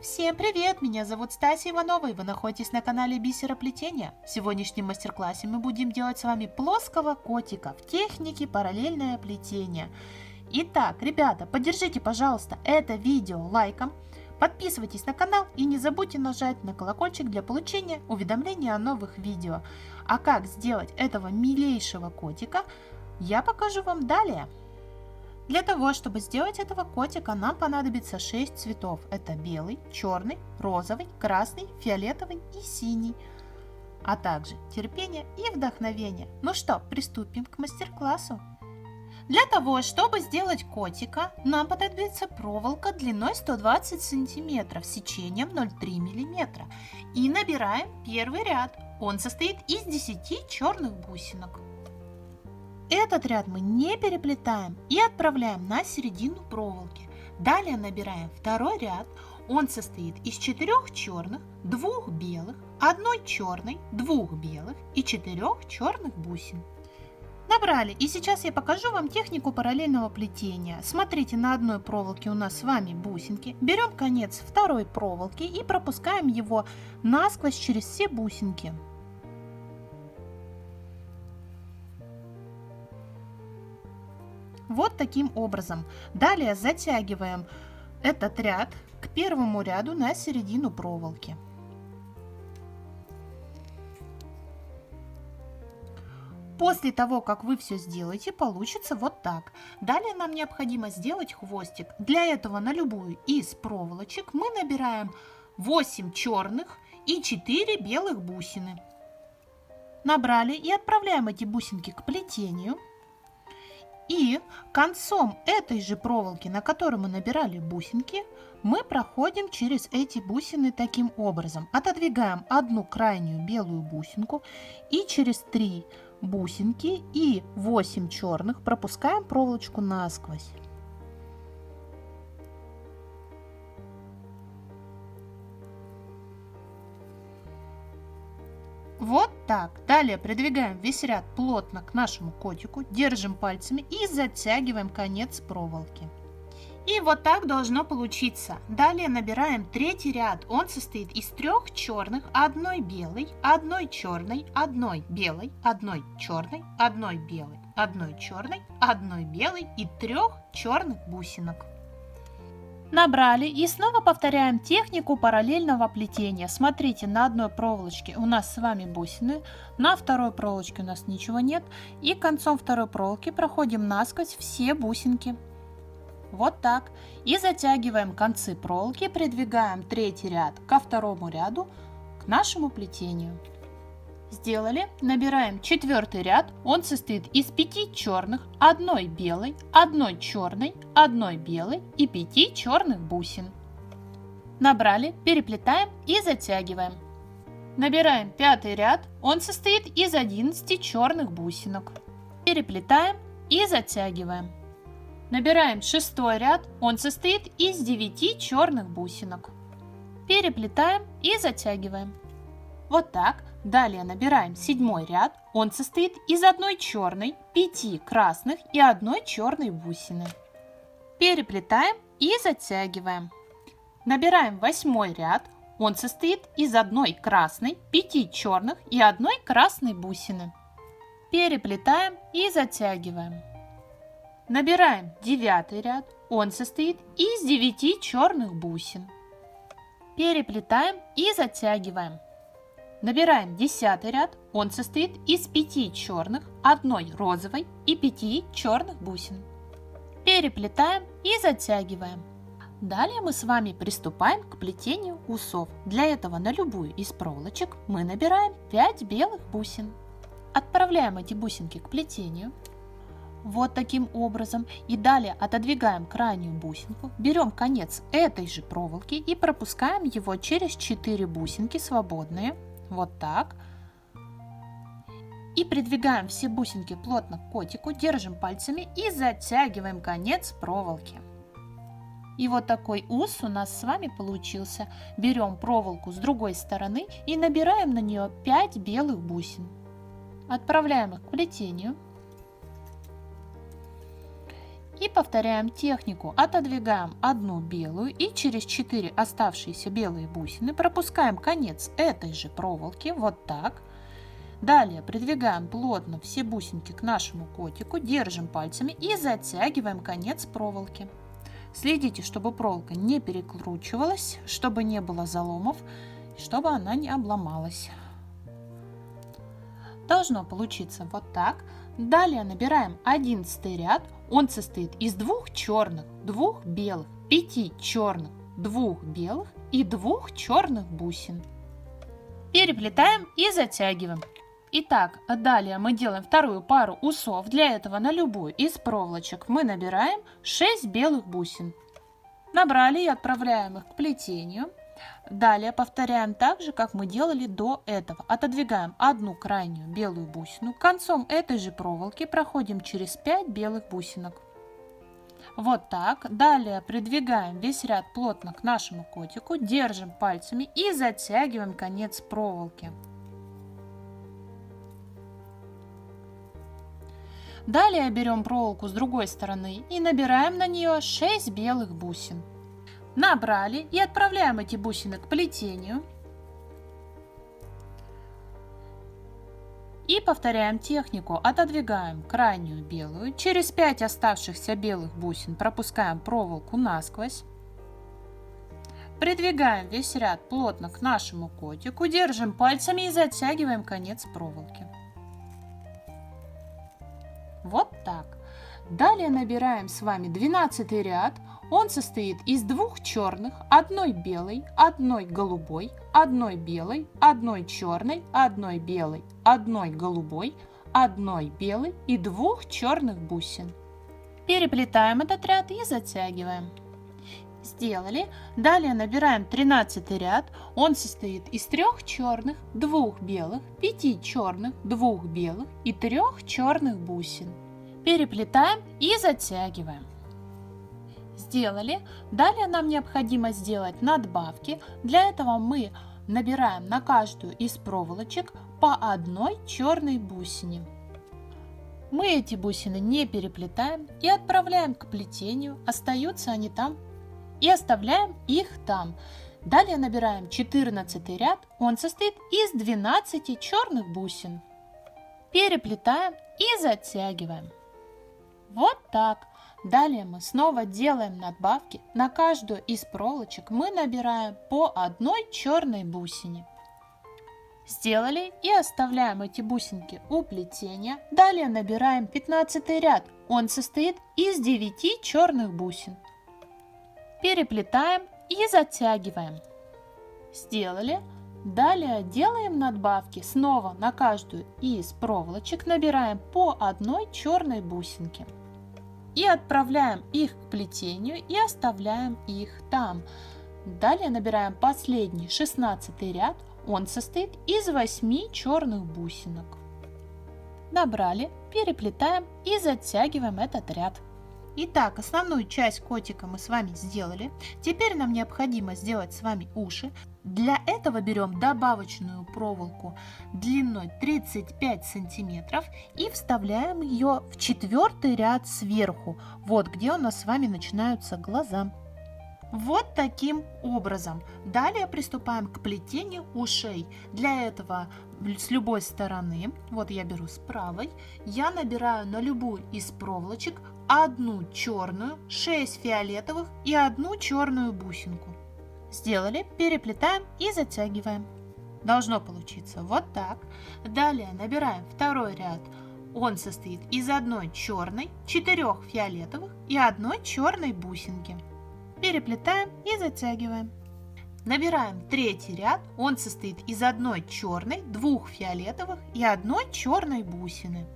Всем привет! Меня зовут Стася Иванова, и вы находитесь на канале Бисероплетения. В сегодняшнем мастер-классе мы будем делать с вами плоского котика в технике параллельное плетение. Итак, ребята, поддержите, пожалуйста, это видео лайком, подписывайтесь на канал и не забудьте нажать на колокольчик для получения уведомлений о новых видео. А как сделать этого милейшего котика, я покажу вам далее. Для того, чтобы сделать этого котика, нам понадобится 6 цветов. Это белый, черный, розовый, красный, фиолетовый и синий. А также терпение и вдохновение. Ну что, приступим к мастер-классу. Для того, чтобы сделать котика, нам понадобится проволока длиной 120 см, сечением 0,3 мм. И набираем первый ряд. Он состоит из 10 черных бусинок. Этот ряд мы не переплетаем и отправляем на середину проволоки. Далее набираем второй ряд. Он состоит из 4 черных, 2 белых, 1 черной, 2 белых и 4 черных бусин. Набрали, и сейчас я покажу вам технику параллельного плетения. Смотрите, на одной проволоке у нас с вами бусинки. Берем конец второй проволоки и пропускаем его насквозь через все бусинки. Вот таким образом. Далее затягиваем этот ряд к первому ряду на середину проволоки. После того, как вы все сделаете, получится вот так. Далее нам необходимо сделать хвостик. Для этого на любую из проволочек мы набираем 8 черных и 4 белых бусины. Набрали и отправляем эти бусинки к плетению. И концом этой же проволоки, на которой мы набирали бусинки, мы проходим через эти бусины таким образом. Отодвигаем одну крайнюю белую бусинку и через 3 бусинки и 8 черных пропускаем проволочку насквозь. Вот так. Далее придвигаем весь ряд плотно к нашему котику, держим пальцами и затягиваем конец проволоки. И вот так должно получиться. Далее набираем третий ряд. Он состоит из 3 черных, 1 белой, 1 черной, 1 белой, 1 черной, 1 белой, 1 черной, 1 белой и 3 черных бусинок. Набрали и снова повторяем технику параллельного плетения. Смотрите, на одной проволочке у нас с вами бусины, на второй проволочке у нас ничего нет. И концом второй проволоки проходим насквозь все бусинки. Вот так. И затягиваем концы проволоки, придвигаем третий ряд ко второму ряду, к нашему плетению. Сделали. Набираем четвертый ряд. Он состоит из 5 черных, 1 белой, 1 черной, 1 белой и 5 черных бусин. Набрали, переплетаем и затягиваем. Набираем пятый ряд. Он состоит из 11 черных бусинок. Переплетаем и затягиваем. Набираем шестой ряд. Он состоит из 9 черных бусинок. Переплетаем и затягиваем. Вот так. Далее набираем седьмой ряд. Он состоит из 1 черной, 5 красных и 1 черной бусины. Переплетаем и затягиваем. Набираем восьмой ряд. Он состоит из 1 красной, 5 черных и 1 красной бусины. Переплетаем и затягиваем. Набираем девятый ряд. Он состоит из 9 черных бусин. Переплетаем и затягиваем. Набираем 10 ряд. Он состоит из 5 черных, 1 розовой и 5 черных бусин. Переплетаем и затягиваем. Далее мы с вами приступаем к плетению усов. Для этого на любую из проволочек мы набираем 5 белых бусин. Отправляем эти бусинки к плетению. Вот таким образом. И далее отодвигаем крайнюю бусинку, берем конец этой же проволоки и пропускаем его через 4 бусинки свободные. Вот так. И придвигаем все бусинки плотно к котику, держим пальцами и затягиваем конец проволоки. И вот такой ус у нас с вами получился. Берем проволоку с другой стороны и набираем на нее 5 белых бусин. Отправляем их к плетению. И повторяем технику. Отодвигаем одну белую и через 4 оставшиеся белые бусины пропускаем конец этой же проволоки, вот так. Далее придвигаем плотно все бусинки к нашему котику, держим пальцами и затягиваем конец проволоки. Следите, чтобы проволока не перекручивалась, чтобы не было заломов, чтобы она не обломалась. Должно получиться вот так. Далее набираем 11 ряд. Он состоит из 2 черных, 2 белых, 5 черных, 2 белых и 2 черных бусин. Переплетаем и затягиваем. Итак, далее мы делаем вторую пару усов. Для этого на любую из проволочек мы набираем 6 белых бусин. Набрали и отправляем их к плетению. Далее повторяем так же, как мы делали до этого. Отодвигаем одну крайнюю белую бусину. Концом этой же проволоки проходим через 5 белых бусинок. Вот так. Далее придвигаем весь ряд плотно к нашему котику, держим пальцами и затягиваем конец проволоки. Далее берем проволоку с другой стороны и набираем на нее 6 белых бусин. Набрали и отправляем эти бусины к плетению. И повторяем технику. Отодвигаем крайнюю белую. Через 5 оставшихся белых бусин пропускаем проволоку насквозь. Придвигаем весь ряд плотно к нашему котику. Держим пальцами и затягиваем конец проволоки. Вот так. Далее набираем с вами 12 ряд. Он состоит из 2 черных, 1 белой, 1 голубой, 1 белой, 1 черной, 1 белой, 1 голубой, 1 белой и 2 черных бусин. Переплетаем этот ряд и затягиваем. Сделали. Далее набираем 13 ряд. Он состоит из 3 черных, 2 белых, 5 черных, 2 белых и 3 черных бусин. Переплетаем и затягиваем. Сделали. Далее нам необходимо сделать надбавки. Для этого мы набираем на каждую из проволочек по 1 черной бусине. Мы эти бусины не переплетаем и отправляем к плетению. Остаются они там. И оставляем их там. Далее набираем 14 ряд. Он состоит из 12 черных бусин. Переплетаем и затягиваем. Вот так. Далее мы снова делаем надбавки. На каждую из проволочек мы набираем по 1 черной бусине. Сделали и оставляем эти бусинки у плетения. Далее набираем 15 ряд. Он состоит из 9 черных бусин. Переплетаем и затягиваем. Сделали. Далее делаем надбавки. Снова на каждую из проволочек набираем по 1 черной бусинке. И отправляем их к плетению и оставляем их там. Далее набираем последний 16 ряд. Он состоит из 8 черных бусинок. Набрали, переплетаем и затягиваем этот ряд. Итак, основную часть котика мы с вами сделали. Теперь нам необходимо сделать с вами уши. Для этого берем добавочную проволоку длиной 35 сантиметров и вставляем ее в 4-й ряд сверху, вот где у нас с вами начинаются глаза. Вот таким образом. Далее приступаем к плетению ушей. Для этого с любой стороны, вот я беру с правой, я набираю на любую из проволочек 1 черную, 6 фиолетовых и 1 черную бусинку. Сделали, переплетаем и затягиваем. Должно получиться вот так. Далее набираем 2-й ряд. Он состоит из 1 черной, 4 фиолетовых и 1 черной бусинки. Переплетаем и затягиваем. Набираем 3-й ряд. Он состоит из 1 черной, 2 фиолетовых и 1 черной бусины.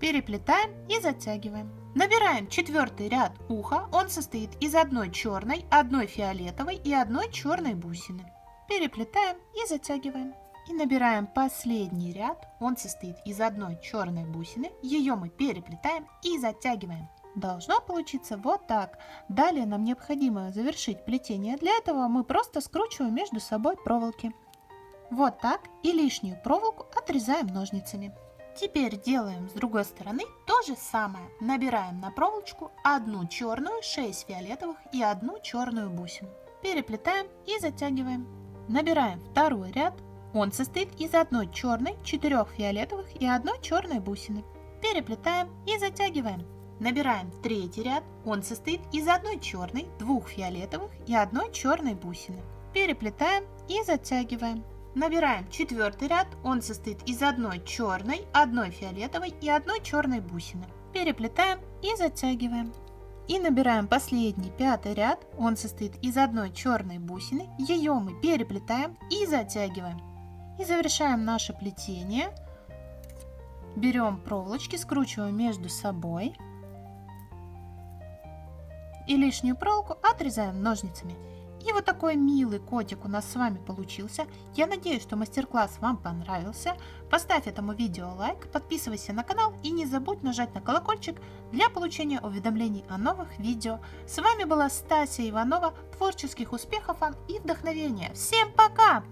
Переплетаем и затягиваем. Набираем 4-й ряд уха. Он состоит из 1 черной, 1 фиолетовой и 1 черной бусины. Переплетаем и затягиваем. И набираем последний ряд. Он состоит из 1 черной бусины. Ее мы переплетаем и затягиваем. Должно получиться вот так. Далее нам необходимо завершить плетение. Для этого мы просто скручиваем между собой проволоки. Вот так. И лишнюю проволоку отрезаем ножницами. Теперь делаем с другой стороны то же самое. Набираем на проволочку одну черную, 6 фиолетовых и одну черную бусину. Переплетаем и затягиваем. Набираем второй ряд. Он состоит из одной черной, 4 фиолетовых и одной черной бусины. Переплетаем и затягиваем. Набираем третий ряд. Он состоит из одной черной, 2 фиолетовых и одной черной бусины. Переплетаем и затягиваем. Набираем четвертый ряд. Он состоит из одной черной, одной фиолетовой и одной черной бусины. Переплетаем и затягиваем. И набираем последний, пятый ряд. Он состоит из одной черной бусины. Ее мы переплетаем и затягиваем. И завершаем наше плетение. Берем проволочки, скручиваем между собой. И лишнюю проволоку отрезаем ножницами. И вот такой милый котик у нас с вами получился. Я надеюсь, что мастер-класс вам понравился. Поставь этому видео лайк, подписывайся на канал и не забудь нажать на колокольчик для получения уведомлений о новых видео. С вами была Стася Иванова. Творческих успехов вам и вдохновения. Всем пока!